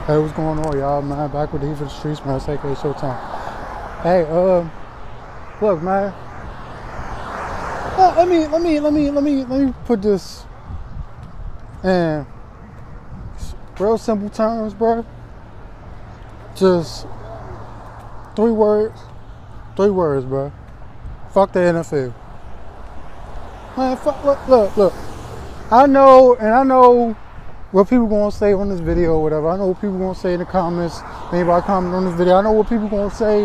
Hey, what's going on, y'all, man? Back with the Heat for the Streets, man. It's AKA Showtime. Hey, look, man. Let me put this in real simple terms, bro. Just three words, bro. Fuck the NFL, man. Look. I know what people gonna say on this video or whatever. I know what people gonna say in the comments. Anybody comment on this video, I know what people gonna say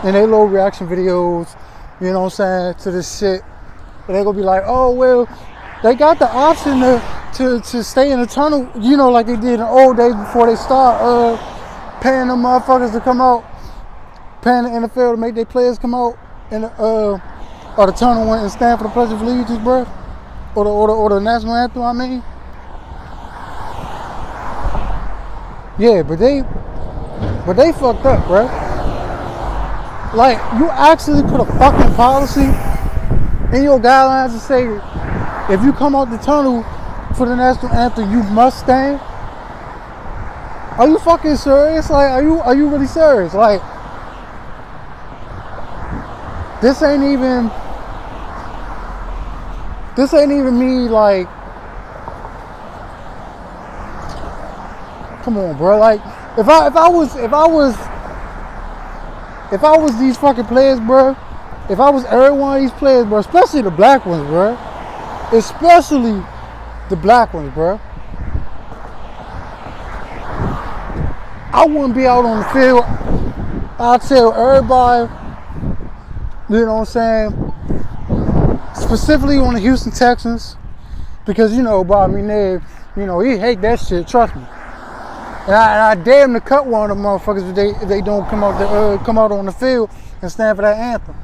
in their little reaction videos, you know what I'm saying, to this shit. But they gonna be like, oh, well, they got the option to stay in the tunnel, you know, like they did in the old days before they start paying them motherfuckers to come out, paying the NFL to make their players come out in the, or the tunnel and stand for the Pledge of Allegiance, bro. Or the national anthem, I mean. Yeah, but they fucked up, bro. Like, you actually put a fucking policy in your guidelines to say if you come out the tunnel for the national anthem, you must stand. Are you fucking serious? Like, are you really serious? Like, this ain't even me, like, come on, bro. Like, if I was these fucking players, bro, if I was every one of these players, bro, especially the black ones, bro, I wouldn't be out on the field. I'll tell everybody, you know what I'm saying, specifically on the Houston Texans, because, you know, Bob McNair, you know, he hate that shit, trust me. And I dare him to cut one of them motherfuckers if they don't come out on the field and stand for that anthem.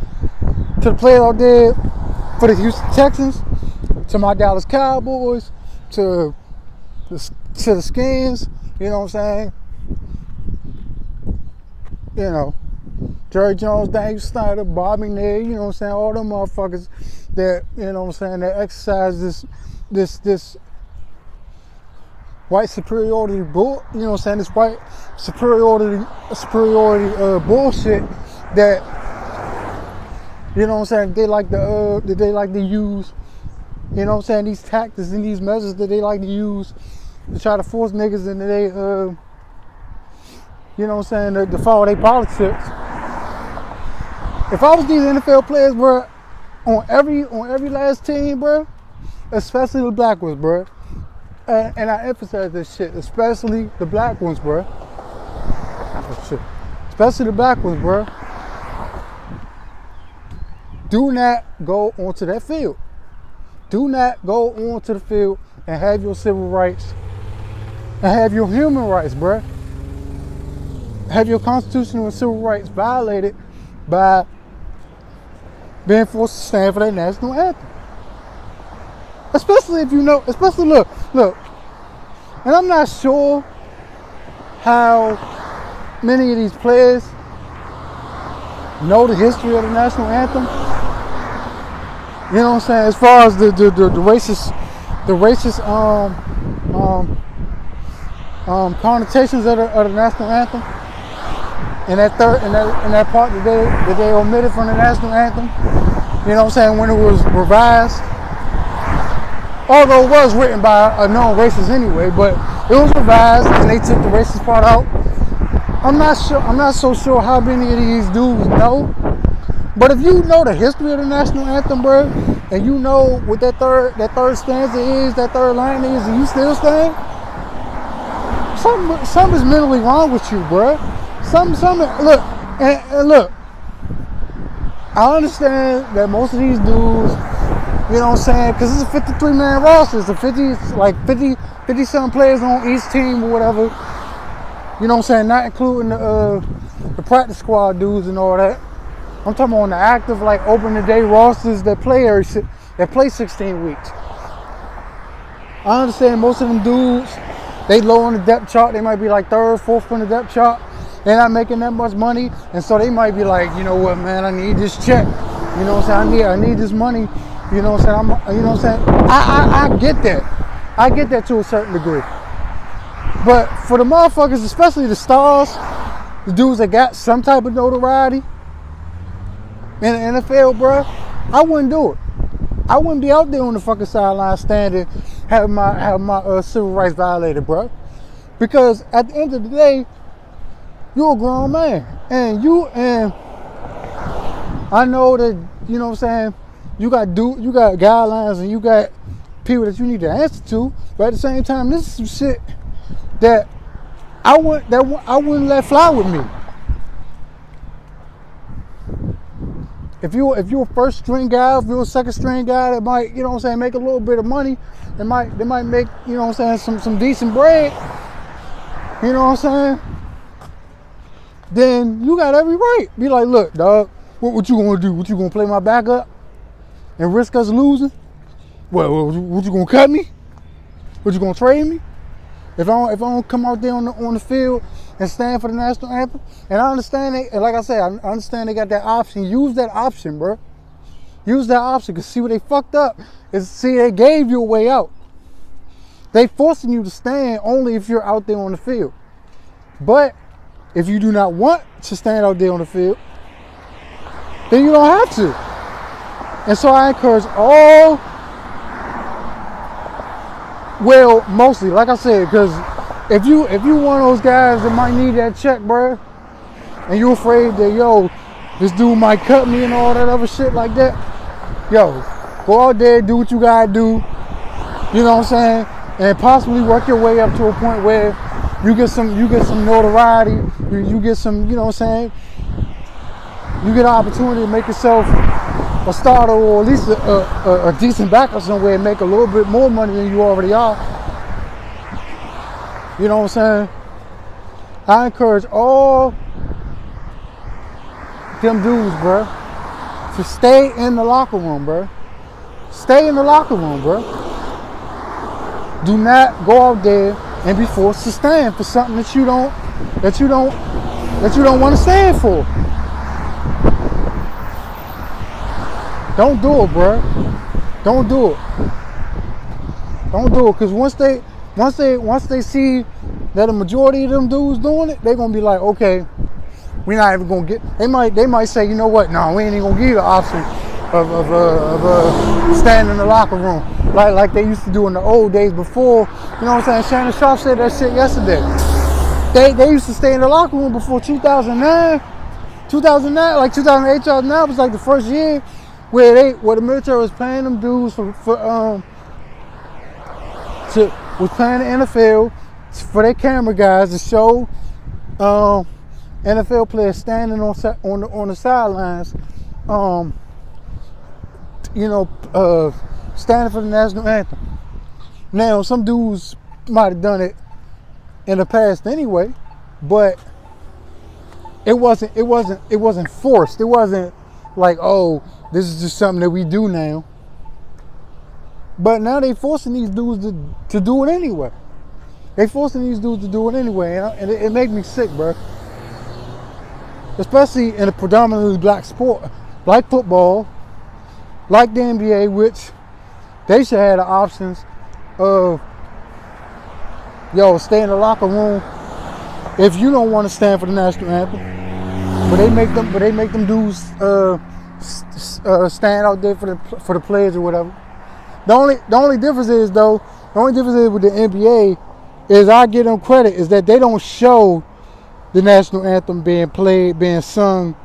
To the players out there for the Houston Texans, to my Dallas Cowboys, to the Skins, you know what I'm saying? You know, Jerry Jones, Daniel Snyder, Bob McNair, you know what I'm saying? All them motherfuckers that, you know what I'm saying, that exercise this white superiority bull, you know what I'm saying, this white superiority bullshit that, you know what I'm saying, they like to use, you know what I'm saying, these tactics and these measures that they like to use to try to force niggas into they, you know what I'm saying, to follow their politics. If I was these NFL players, bro, on every last team, bro, especially the black ones, bro, and I emphasize this shit, especially the black ones, bro. Oh, shit. Especially the black ones, bro. Do not go onto that field. Do not go onto the field and have your civil rights and have your human rights, bro. Have your constitutional and civil rights violated by being forced to stand for that national anthem. Especially if you know, look, and I'm not sure how many of these players know the history of the national anthem. You know what I'm saying? As far as the racist connotations of the national anthem, and that part that they omitted from the national anthem. You know what I'm saying? When it was revised. Although it was written by a known racist anyway, but it was revised and they took the racist part out. I'm not so sure how many of these dudes know. But if you know the history of the national anthem, bro, and you know what that third stanza is, that third line is, and you still stand, something is mentally wrong with you, bro. Look, and look, I understand that most of these dudes, you know what I'm saying? Because it's a 53-man roster. It's a 50-some players on each team or whatever. You know what I'm saying? Not including the practice squad dudes and all that. I'm talking on the active, like, open day rosters that play 16 weeks. I understand most of them dudes, they low on the depth chart. They might be like third, fourth on the depth chart. They're not making that much money. And so they might be like, you know what, man, I need this check. You know what I'm saying? I need this money. You know what I'm saying? I get that. I get that to a certain degree. But for the motherfuckers, especially the stars, the dudes that got some type of notoriety in the NFL, bro, I wouldn't do it. I wouldn't be out there on the fucking sideline standing, having my civil rights violated, bro. Because at the end of the day, you're a grown man, and I know that, you know what I'm saying, you got guidelines and you got people that you need to answer to, but at the same time, this is some shit that I wouldn't let fly with me. If you're a first string guy, if you're a second string guy that might, you know what I'm saying, make a little bit of money, they might make, you know what I'm saying, some decent bread, you know what I'm saying, then you got every right. Be like, look, dog, what you gonna do? What you gonna play my back up and risk us losing? What you gonna cut me? What you gonna trade me? If I don't come out there on the field and stand for the national anthem, and I understand it, and like I said, I understand they got that option. Use that option, bro. Use that option, because see what they fucked up is, they gave you a way out. They forcing you to stand only if you're out there on the field. But if you do not want to stand out there on the field, then you don't have to. And so I encourage all, well, mostly, like I said, because if you one of those guys that might need that check, bro, and you're afraid that, yo, this dude might cut me and all that other shit like that, yo, go out there, do what you gotta do, you know what I'm saying, and possibly work your way up to a point where you get some notoriety, you get some, you know what I'm saying, you get an opportunity to make yourself a starter, or at least a decent backup somewhere, and make a little bit more money than you already are. You know what I'm saying? I encourage all them dudes, bro, to stay in the locker room, bro. Stay in the locker room, bro. Do not go out there and be forced to stand for something that you don't want to stand for. Don't do it, bro. Don't do it. Don't do it, because once they see that a majority of them dudes doing it, they're gonna be like, okay, we're not even gonna get. They might say, you know what? No, we ain't even gonna give you the option of standing in the locker room like they used to do in the old days before. You know what I'm saying? Shannon Sharp said that shit yesterday. They used to stay in the locker room before 2009, like 2008, 2009 was like the first year where the military was paying them dudes was paying the NFL for their camera guys to show NFL players standing on the sidelines, standing for the national anthem. Now, some dudes might have done it in the past anyway, but it wasn't forced. It wasn't like, oh, this is just something that we do now. But now they forcing these dudes to do it anyway. They forcing these dudes to do it anyway, and it makes me sick, bro. Especially in a predominantly black sport, like football, like the NBA, which they should have the options of, yo, stay in the locker room if you don't want to stand for the national anthem. But they make them dudes stand out there for the players or whatever. The only difference is with the NBA is, I give them credit, is that they don't show the national anthem being played, being sung,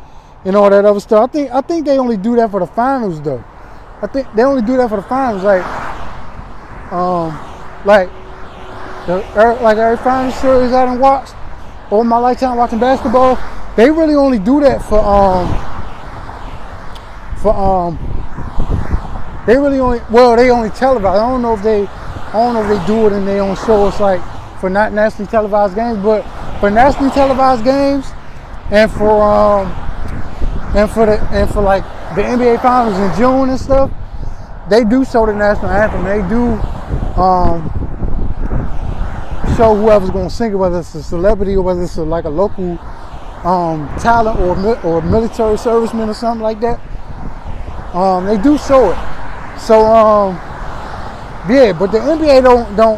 and all that other stuff. I think they only do that for the finals, though. I think they only do that for the finals, like every final series I done watched over my lifetime watching basketball. They really only do that they only televise. I don't know if they do it in their own show. It's like for not nationally televised games, but for nationally televised games, and for like the NBA finals in June and stuff, they do show the national anthem. They do show whoever's gonna sing it, whether it's a celebrity or whether it's like a local talent or military serviceman or something like that. They do show it. So Yeah, but the NBA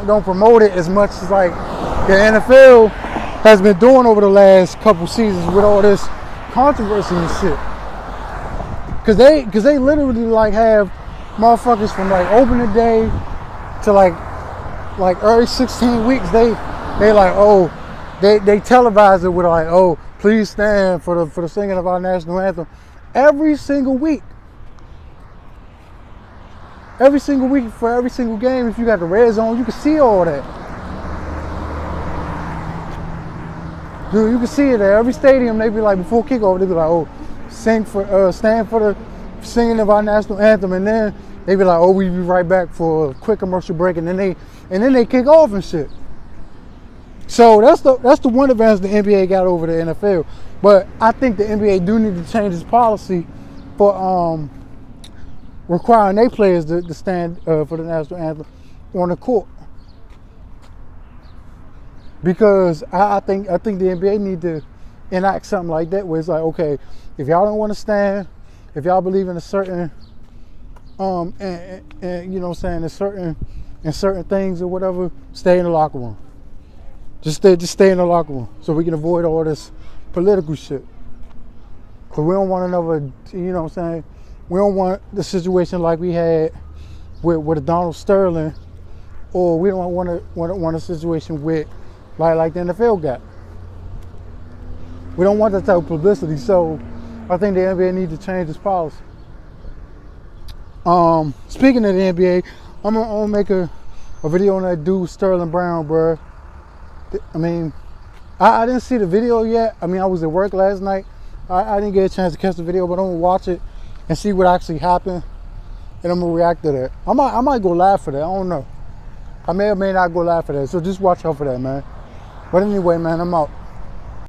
don't promote it as much as like the NFL has been doing over the last couple seasons with all this controversy and shit. Cause they literally like have motherfuckers from like opening day to like early 16 weeks. They like, oh, they televise it with like, oh, please stand for the singing of our national anthem every single week. Every single week for every single game. If you got the red zone, you can see all that. Dude, you can see it at every stadium. They be like, before kickoff, they be like, oh, stand for the singing of our national anthem, and then they be like, oh, we be right back for a quick commercial break, and then they kick off and shit. So that's the one advantage the NBA got over the NFL. But I think the NBA do need to change its policy for requiring their players to stand for the national anthem on the court. Because I think the NBA need to enact something like that where it's like, okay, if y'all don't want to stand, if y'all believe in a certain and you know what I'm saying, in certain things or whatever, stay in the locker room. Just stay in the locker room so we can avoid all this political shit. Cause we don't want another, you know what I'm saying, we don't want the situation like we had with Donald Sterling, or we don't want a situation with like the NFL got. We don't want that type of publicity, so I think the NBA needs to change its policy. Speaking of the NBA, I'm gonna make a video on that dude Sterling Brown, bro. I mean, I didn't see the video yet. I mean, I was at work last night. I didn't get a chance to catch the video, but I'm gonna watch it and see what actually happened, and I'm gonna react to that. I might go live for that. I don't know. I may or may not go live for that. So just watch out for that, man. But anyway, man, I'm out.